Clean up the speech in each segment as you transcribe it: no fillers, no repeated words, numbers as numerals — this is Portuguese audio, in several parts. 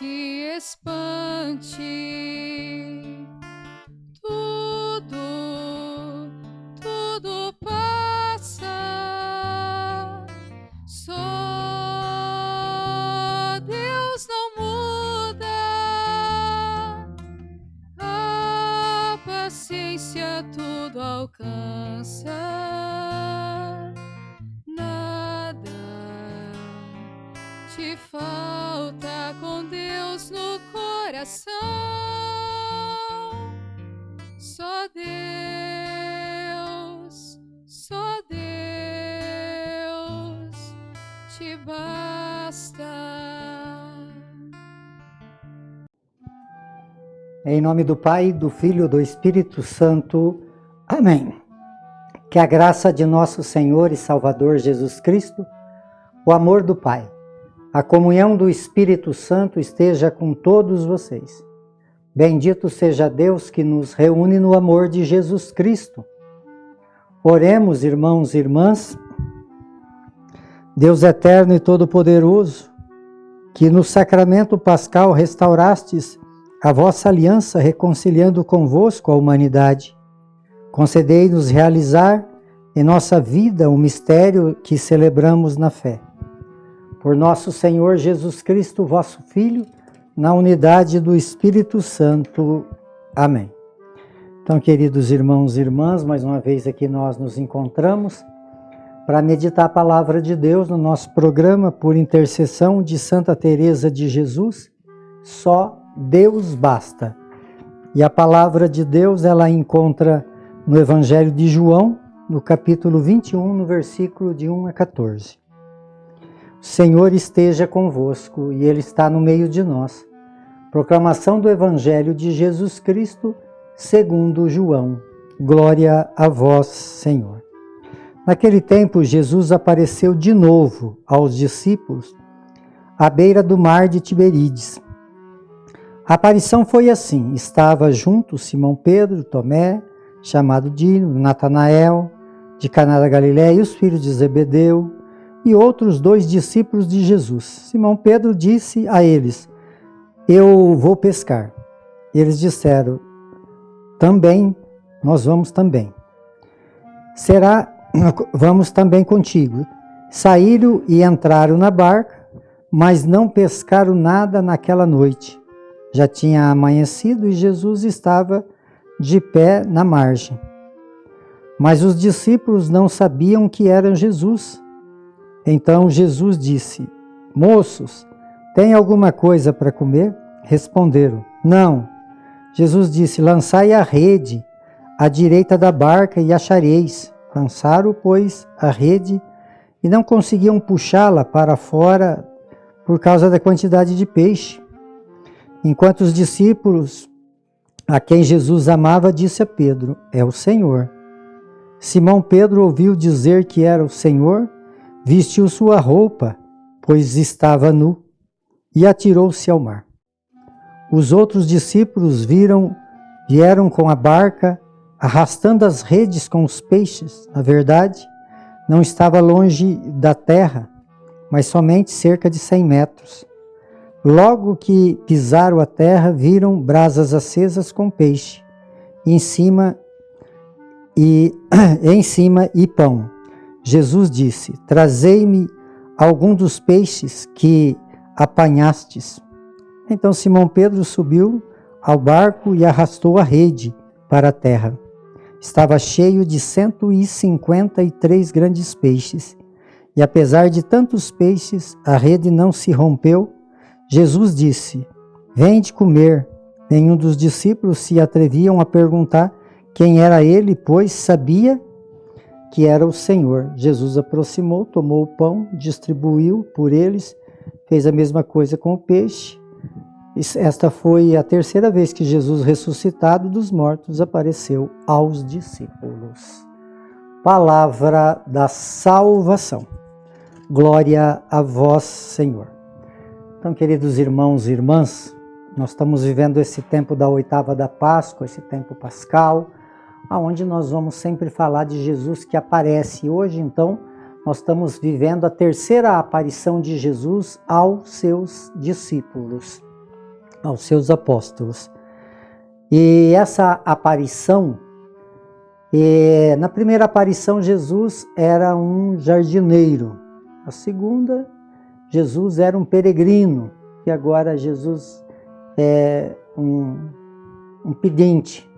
te espante. Tudo passa. Só Deus não muda. A paciência tudo alcança. Nada te falta com Deus no coração. Só Deus te basta. Em nome do Pai, do Filho e do Espírito Santo. Amém. Que a graça de nosso Senhor e Salvador Jesus Cristo, o amor do Pai, a comunhão do Espírito Santo esteja com todos vocês. Bendito seja Deus que nos reúne no amor de Jesus Cristo. Oremos, irmãos e irmãs. Deus eterno e todo-poderoso, que no sacramento pascal restaurastes a vossa aliança reconciliando convosco a humanidade, concedei-nos realizar em nossa vida o mistério que celebramos na fé. Por nosso Senhor Jesus Cristo, vosso Filho, na unidade do Espírito Santo. Amém. Então, queridos irmãos e irmãs, mais uma vez aqui nós nos encontramos para meditar a palavra de Deus no nosso programa por intercessão de Santa Teresa de Jesus. Só Deus basta. E a palavra de Deus ela encontra no Evangelho de João, no capítulo 21, no versículo de 1 a 14. O Senhor esteja convosco e Ele está no meio de nós. Proclamação do Evangelho de Jesus Cristo, segundo João. Glória a vós, Senhor. Naquele tempo, Jesus apareceu de novo aos discípulos à beira do mar de Tiberíades. A aparição foi assim: estava junto Simão Pedro, Tomé, chamado Dídimo, Natanael, de Caná da Galiléia, e os filhos de Zebedeu, e outros 2 discípulos de Jesus. Simão Pedro disse a eles: eu vou pescar. Eles disseram: também, nós vamos também. Vamos também contigo. Saíram e entraram na barca, mas não pescaram nada naquela noite. Já tinha amanhecido e Jesus estava de pé na margem. Mas os discípulos não sabiam que era Jesus. Então Jesus disse: moços, tem alguma coisa para comer? Responderam: não. Jesus disse: lançai a rede à direita da barca e achareis. Lançaram, pois, a rede e não conseguiam puxá-la para fora por causa da quantidade de peixe. Enquanto os discípulos, a quem Jesus amava, disse a Pedro: é o Senhor. Simão Pedro ouviu dizer que era o Senhor, vestiu sua roupa, pois estava nu, e atirou-se ao mar. Os outros discípulos vieram com a barca, arrastando as redes com os peixes. Na verdade, não estava longe da terra, mas somente cerca de 100 metros. Logo que pisaram a terra, viram brasas acesas com peixe, em cima e pão. Jesus disse: trazei-me algum dos peixes que apanhastes. Então Simão Pedro subiu ao barco e arrastou a rede para a terra. Estava cheio de 153 grandes peixes, e apesar de tantos peixes, a rede não se rompeu. Jesus disse: vende comer. Nenhum dos discípulos se atreviam a perguntar quem era ele, pois sabia que era o Senhor. Jesus aproximou, tomou o pão, distribuiu por eles, fez a mesma coisa com o peixe. Esta foi a 3ª vez que Jesus, ressuscitado dos mortos, apareceu aos discípulos. Palavra da salvação. Glória a vós, Senhor. Então, queridos irmãos e irmãs, nós estamos vivendo esse tempo da 8ª da Páscoa, esse tempo pascal, onde nós vamos sempre falar de Jesus que aparece. Hoje, então, nós estamos vivendo a 3ª aparição de Jesus aos seus discípulos. aos seus apóstolos. E essa aparição, na primeira aparição Jesus era um jardineiro. A segunda, Jesus era um peregrino. E agora Jesus é um pedinte.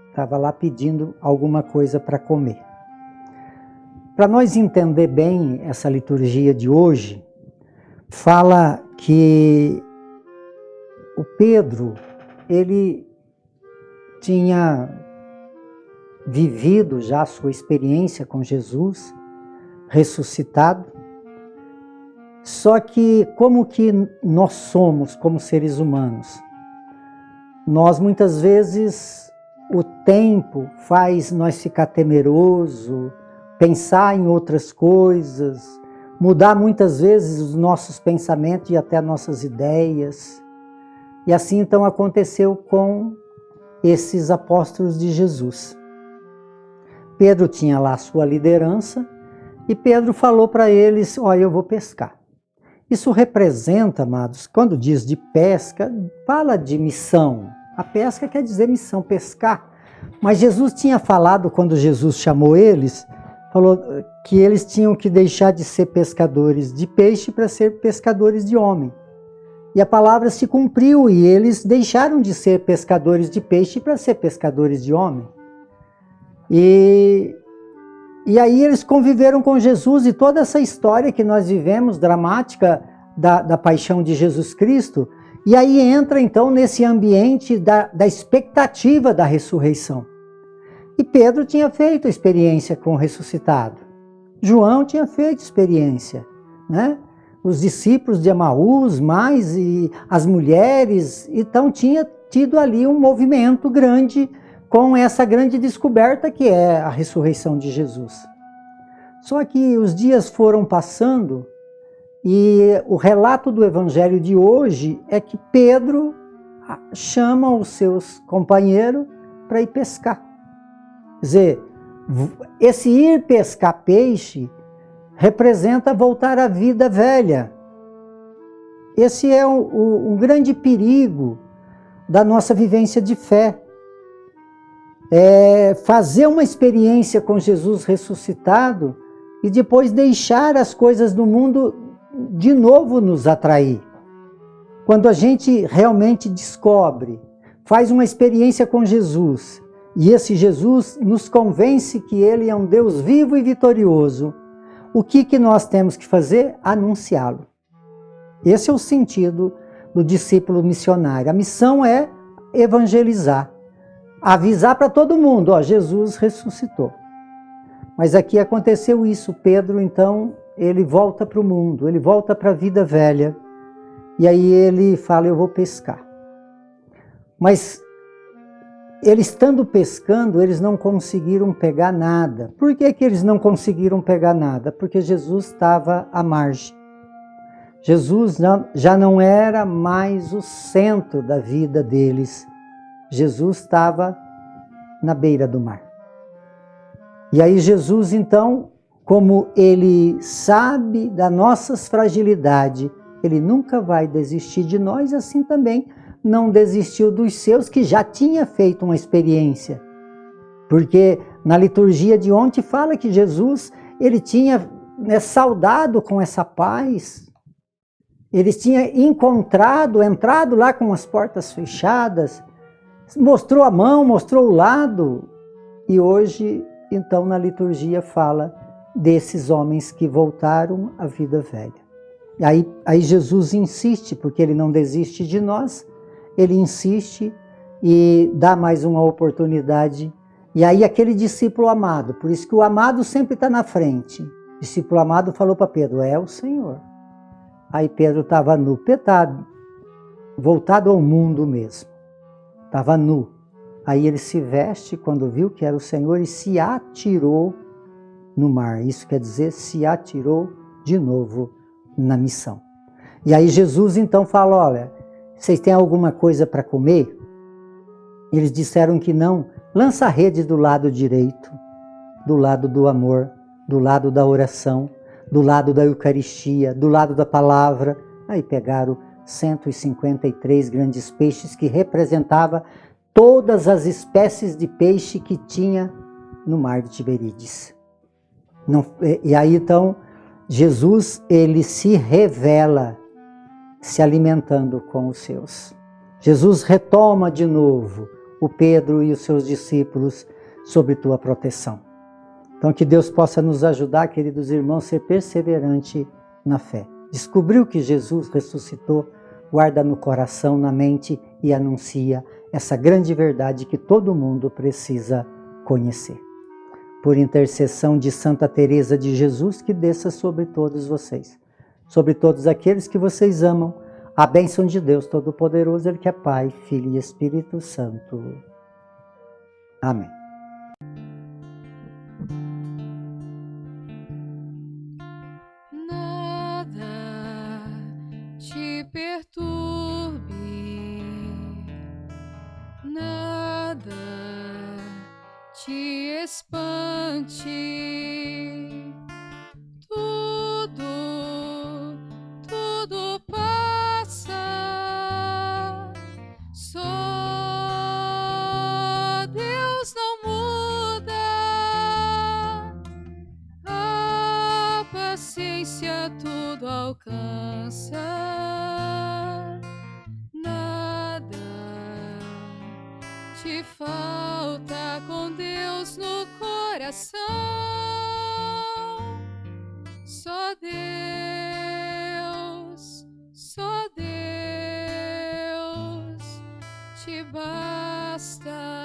Estava lá pedindo alguma coisa para comer. Para nós entender bem essa liturgia de hoje, fala que o Pedro, ele tinha vivido já a sua experiência com Jesus, ressuscitado, só que como que nós somos como seres humanos? Nós muitas vezes, o tempo faz nós ficar temeroso, pensar em outras coisas, mudar muitas vezes os nossos pensamentos e até nossas ideias. E assim então aconteceu com esses apóstolos de Jesus. Pedro tinha lá a sua liderança e Pedro falou para eles, olha, eu vou pescar. Isso representa, amados, quando diz de pesca, fala de missão. A pesca quer dizer missão, pescar. Mas Jesus tinha falado, quando Jesus chamou eles, falou que eles tinham que deixar de ser pescadores de peixe para ser pescadores de homem. E a palavra se cumpriu e eles deixaram de ser pescadores de peixe para ser pescadores de homem. E aí eles conviveram com Jesus e toda essa história que nós vivemos, dramática, da paixão de Jesus Cristo, e aí entra então nesse ambiente da expectativa da ressurreição. E Pedro tinha feito a experiência com o ressuscitado. João tinha feito experiência, né? Os discípulos de Emaús, mais e as mulheres, então tinha tido ali um movimento grande com essa grande descoberta que é a ressurreição de Jesus. Só que os dias foram passando e o relato do evangelho de hoje é que Pedro chama os seus companheiros para ir pescar. Quer dizer, esse ir pescar peixe representa voltar à vida velha. Esse é um grande perigo da nossa vivência de fé. É fazer uma experiência com Jesus ressuscitado e depois deixar as coisas do mundo de novo nos atrair. Quando a gente realmente descobre, faz uma experiência com Jesus, e esse Jesus nos convence que Ele é um Deus vivo e vitorioso, o que nós temos que fazer? Anunciá-lo. Esse é o sentido do discípulo missionário. A missão é evangelizar, avisar para todo mundo, ó, Jesus ressuscitou. Mas aqui aconteceu isso, Pedro então, ele volta para o mundo, ele volta para a vida velha, e aí ele fala, eu vou pescar. Mas eles estando pescando, eles não conseguiram pegar nada. Por que eles não conseguiram pegar nada? Porque Jesus estava à margem. Jesus já não era mais o centro da vida deles. Jesus estava na beira do mar. E aí Jesus, então, como Ele sabe das nossas fragilidades, Ele nunca vai desistir de nós, assim também não desistiu dos seus que já tinha feito uma experiência. Porque na liturgia de ontem fala que Jesus, Ele tinha saudado com essa paz, Ele tinha entrado lá com as portas fechadas, mostrou a mão, mostrou o lado, e hoje, então, na liturgia fala desses homens que voltaram à vida velha. Aí Jesus insiste, porque Ele não desiste de nós, Ele insiste e dá mais uma oportunidade. E aí aquele discípulo amado, por isso que o amado sempre está na frente. O discípulo amado falou para Pedro, é o Senhor. Aí Pedro estava nu, petado, voltado ao mundo mesmo. Estava nu. Aí ele se veste quando viu que era o Senhor e se atirou no mar. Isso quer dizer, se atirou de novo na missão. E aí Jesus então fala, olha, vocês têm alguma coisa para comer? Eles disseram que não. Lança a rede do lado direito, do lado do amor, do lado da oração, do lado da Eucaristia, do lado da palavra. Aí pegaram 153 grandes peixes, que representava todas as espécies de peixe que tinha no mar de Tiberíades. E aí então Jesus, ele se revela se alimentando com os seus. Jesus retoma de novo o Pedro e os seus discípulos sobre tua proteção. Então que Deus possa nos ajudar, queridos irmãos, a ser perseverante na fé. Descobriu que Jesus ressuscitou, guarda no coração, na mente e anuncia essa grande verdade que todo mundo precisa conhecer. Por intercessão de Santa Teresa de Jesus, que desça sobre todos vocês, sobre todos aqueles que vocês amam, a bênção de Deus Todo-Poderoso, Ele que é Pai, Filho e Espírito Santo. Amém. Nada te perturbe, nada te espante, tudo passa, só Deus não muda, a paciência tudo alcança, nada te falta com Deus no coração, só Deus te basta.